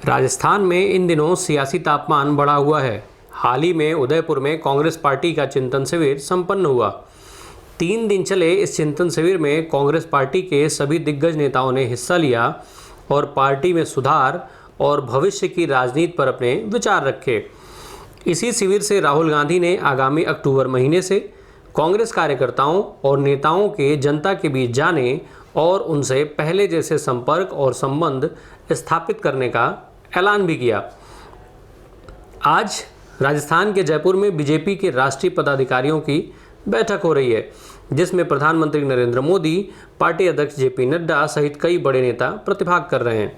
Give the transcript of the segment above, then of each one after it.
राजस्थान में इन दिनों सियासी तापमान बढ़ा हुआ है। हाल ही में उदयपुर में कांग्रेस पार्टी का चिंतन शिविर संपन्न हुआ। 3 दिन चले इस चिंतन शिविर में कांग्रेस पार्टी के सभी दिग्गज नेताओं ने हिस्सा लिया और पार्टी में सुधार और भविष्य की राजनीति पर अपने विचार रखे। इसी शिविर से राहुल गांधी ने आगामी अक्टूबर महीने से कांग्रेस कार्यकर्ताओं और नेताओं के जनता के बीच जाने और उनसे पहले जैसे संपर्क और संबंध स्थापित करने का ऐलान भी किया। आज राजस्थान के जयपुर में बीजेपी के राष्ट्रीय पदाधिकारियों की बैठक हो रही है, जिसमें प्रधानमंत्री नरेंद्र मोदी, पार्टी अध्यक्ष जेपी नड्डा सहित कई बड़े नेता प्रतिभाग कर रहे हैं।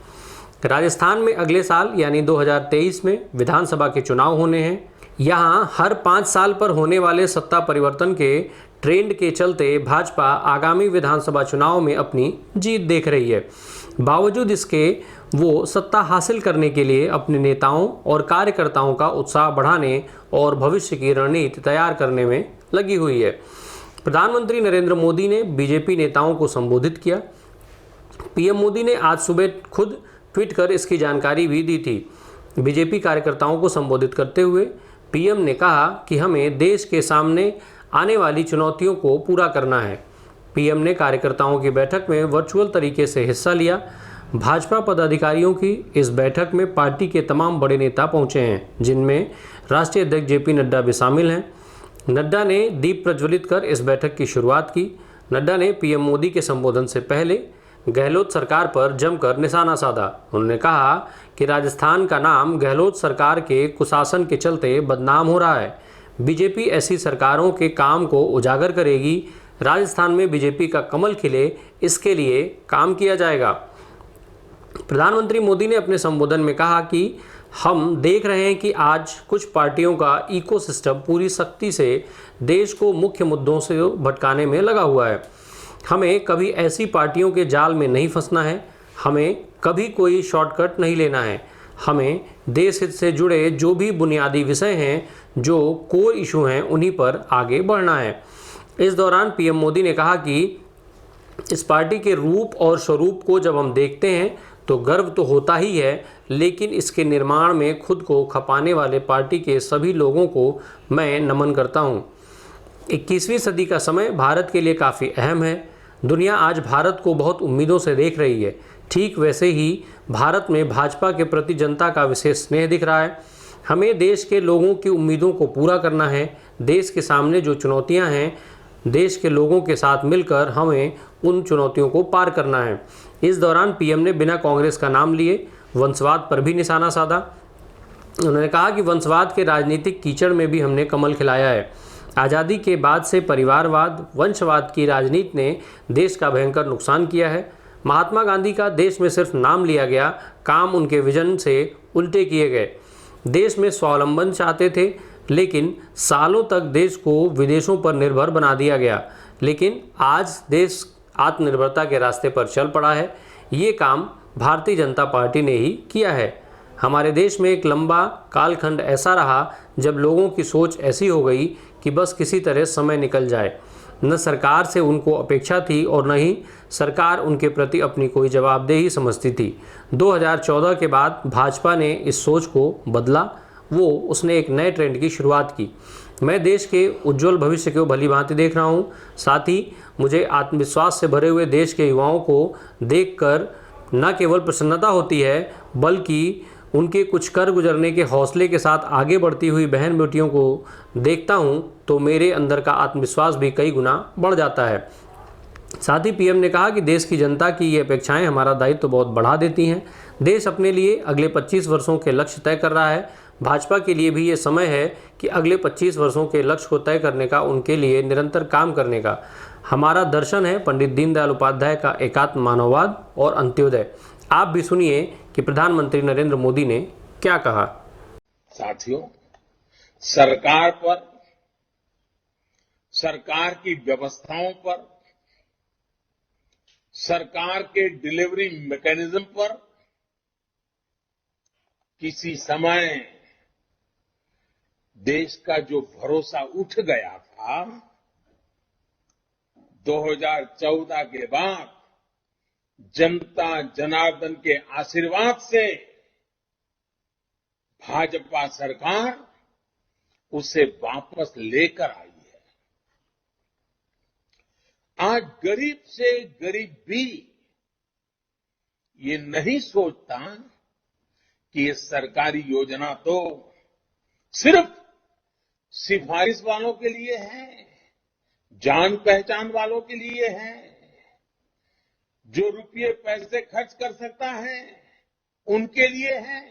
राजस्थान में अगले साल यानी 2023 में विधानसभा के चुनाव होने हैं। यहां हर 5 साल पर होने वाले सत्ता परिवर्तन के ट्रेंड के चलते भाजपा आगामी विधानसभा चुनाव में अपनी जीत देख रही है। बावजूद इसके वो सत्ता हासिल करने के लिए अपने नेताओं और कार्यकर्ताओं का उत्साह बढ़ाने और भविष्य की रणनीति तैयार करने में लगी हुई है। प्रधानमंत्री नरेंद्र मोदी ने बीजेपी नेताओं को संबोधित किया। पीएम मोदी ने आज सुबह खुद ट्वीट कर इसकी जानकारी भी दी थी। बीजेपी कार्यकर्ताओं को संबोधित करते हुए पीएम ने कहा कि हमें देश के सामने आने वाली चुनौतियों को पूरा करना है। पीएम ने कार्यकर्ताओं की बैठक में वर्चुअल तरीके से हिस्सा लिया। भाजपा पदाधिकारियों की इस बैठक में पार्टी के तमाम बड़े नेता पहुंचे हैं, जिनमें राष्ट्रीय अध्यक्ष जेपी नड्डा भी शामिल हैं। नड्डा ने दीप प्रज्वलित कर इस बैठक की शुरुआत की। नड्डा ने पीएम मोदी के संबोधन से पहले गहलोत सरकार पर जमकर निशाना साधा। उन्होंने कहा कि राजस्थान का नाम गहलोत सरकार के कुशासन के चलते बदनाम हो रहा है। बीजेपी ऐसी सरकारों के काम को उजागर करेगी। राजस्थान में बीजेपी का कमल खिले, इसके लिए काम किया जाएगा। प्रधानमंत्री मोदी ने अपने संबोधन में कहा कि हम देख रहे हैं कि आज कुछ पार्टियों का इकोसिस्टम पूरी सख्ती से देश को मुख्य मुद्दों से भटकाने में लगा हुआ है। हमें कभी ऐसी पार्टियों के जाल में नहीं फंसना है। हमें कभी कोई शॉर्टकट नहीं लेना है। हमें देश हित से जुड़े जो भी बुनियादी विषय हैं, जो कोर इशू हैं, उन्हीं पर आगे बढ़ना है। इस दौरान पीएम मोदी ने कहा कि इस पार्टी के रूप और स्वरूप को जब हम देखते हैं तो गर्व तो होता ही है, लेकिन इसके निर्माण में खुद को खपाने वाले पार्टी के सभी लोगों को मैं नमन करता हूं। 21वीं सदी का समय भारत के लिए काफ़ी अहम है। दुनिया आज भारत को बहुत उम्मीदों से देख रही है। ठीक वैसे ही भारत में भाजपा के प्रति जनता का विशेष स्नेह दिख रहा है। हमें देश के लोगों की उम्मीदों को पूरा करना है। देश के सामने जो चुनौतियां हैं, देश के लोगों के साथ मिलकर हमें उन चुनौतियों को पार करना है। इस दौरान पीएम ने बिना कांग्रेस का नाम लिए वंशवाद पर भी निशाना साधा। उन्होंने कहा कि वंशवाद के राजनीतिक कीचड़ में भी हमने कमल खिलाया है। आज़ादी के बाद से परिवारवाद, वंशवाद की राजनीति ने देश का भयंकर नुकसान किया है। महात्मा गांधी का देश में सिर्फ नाम लिया गया, काम उनके विजन से उल्टे किए गए। देश में स्वावलंबन चाहते थे, लेकिन सालों तक देश को विदेशों पर निर्भर बना दिया गया। लेकिन आज देश आत्मनिर्भरता के रास्ते पर चल पड़ा है। ये काम भारतीय जनता पार्टी ने ही किया है। हमारे देश में एक लंबा कालखंड ऐसा रहा जब लोगों की सोच ऐसी हो गई कि बस किसी तरह समय निकल जाए। न सरकार से उनको अपेक्षा थी और न ही सरकार उनके प्रति अपनी कोई जवाबदेही समझती थी। 2014 के बाद भाजपा ने इस सोच को बदला। उसने एक नए ट्रेंड की शुरुआत की। मैं देश के उज्जवल भविष्य को भली भांति देख रहा हूँ। साथ ही मुझे आत्मविश्वास से भरे हुए देश के युवाओं को देखकर न केवल प्रसन्नता होती है, बल्कि उनके कुछ कर गुजरने के हौसले के साथ आगे बढ़ती हुई बहन बेटियों को देखता हूं तो मेरे अंदर का आत्मविश्वास भी कई गुना बढ़ जाता है। साथ ही पीएम ने कहा कि देश की जनता की ये अपेक्षाएं हमारा दायित्व तो बहुत बढ़ा देती हैं। देश अपने लिए अगले 25 वर्षों के लक्ष्य तय कर रहा है। भाजपा के लिए भी ये समय है कि अगले 25 वर्षों के लक्ष्य को तय करने का, उनके लिए निरंतर काम करने का। हमारा दर्शन है पंडित दीनदयाल उपाध्याय का एकात्म मानववाद और अंत्योदय। आप भी सुनिए कि प्रधानमंत्री नरेंद्र मोदी ने क्या कहा। साथियों, सरकार पर, सरकार की व्यवस्थाओं पर, सरकार के डिलीवरी मैकेनिज्म पर किसी समय देश का जो भरोसा उठ गया था, 2014 के बाद जनता जनार्दन के आशीर्वाद से भाजपा सरकार उसे वापस लेकर आई है। आज गरीब से गरीब भी ये नहीं सोचता कि ये सरकारी योजना तो सिर्फ सिफारिश वालों के लिए है, जान पहचान वालों के लिए है, जो रुपये पैसे खर्च कर सकता है उनके लिए है।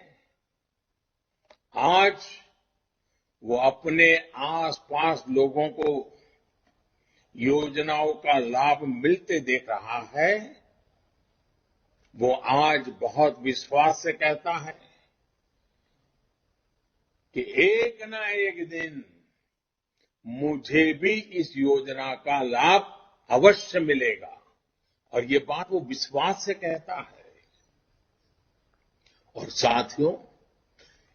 आज वो अपने आसपास लोगों को योजनाओं का लाभ मिलते देख रहा है। वो आज बहुत विश्वास से कहता है कि एक ना एक दिन मुझे भी इस योजना का लाभ अवश्य मिलेगा, और ये बात वो विश्वास से कहता है। और साथियों,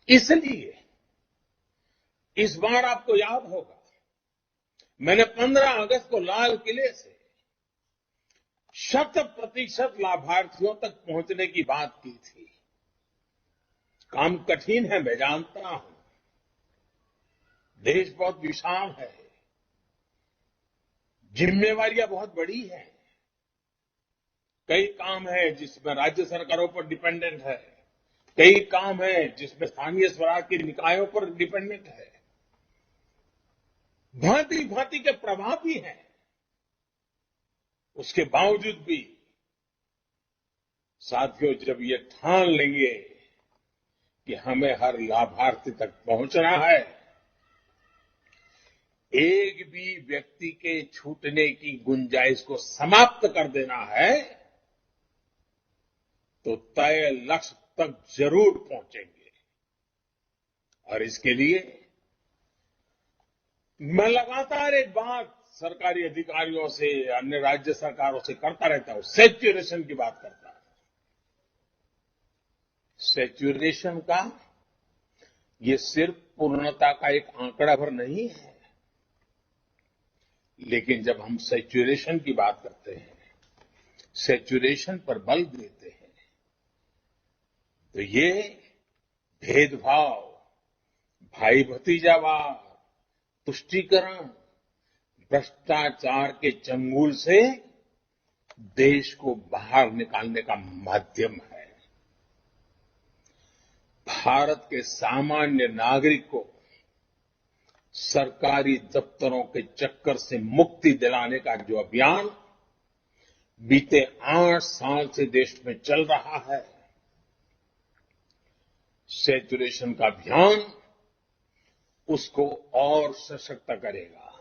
इसलिए इस बार आपको याद होगा, मैंने 15 अगस्त को लाल किले से 100% लाभार्थियों तक पहुंचने की बात की थी। काम कठिन है, मैं जानता हूं। देश बहुत विशाल है, जिम्मेवारियां बहुत बड़ी है। कई काम है जिसमें राज्य सरकारों पर डिपेंडेंट है, कई काम है जिसमें स्थानीय स्वराज के निकायों पर डिपेंडेंट है। भांति भांति के प्रभाव भी हैं। उसके बावजूद भी साथियों, जब ये ठान लेंगे कि हमें हर लाभार्थी तक पहुंचना है, एक भी व्यक्ति के छूटने की गुंजाइश को समाप्त कर देना है, तो तय लक्ष्य तक जरूर पहुंचेंगे। और इसके लिए मैं लगातार एक बात सरकारी अधिकारियों से, अन्य राज्य सरकारों से करता रहता हूं, सैचुरेशन की बात करता हूं। सैचुरेशन का ये सिर्फ पूर्णता का एक आंकड़ा भर नहीं है, लेकिन जब हम सैचुरेशन की बात करते हैं, सैचुरेशन पर बल देते हैं, तो ये भेदभाव, भाई भतीजावाद, तुष्टीकरण, भ्रष्टाचार के चंगुल से देश को बाहर निकालने का माध्यम है। भारत के सामान्य नागरिक को सरकारी दफ्तरों के चक्कर से मुक्ति दिलाने का जो अभियान बीते 8 साल से देश में चल रहा है, सैचुरेशन का अभियान उसको और सशक्त करेगा।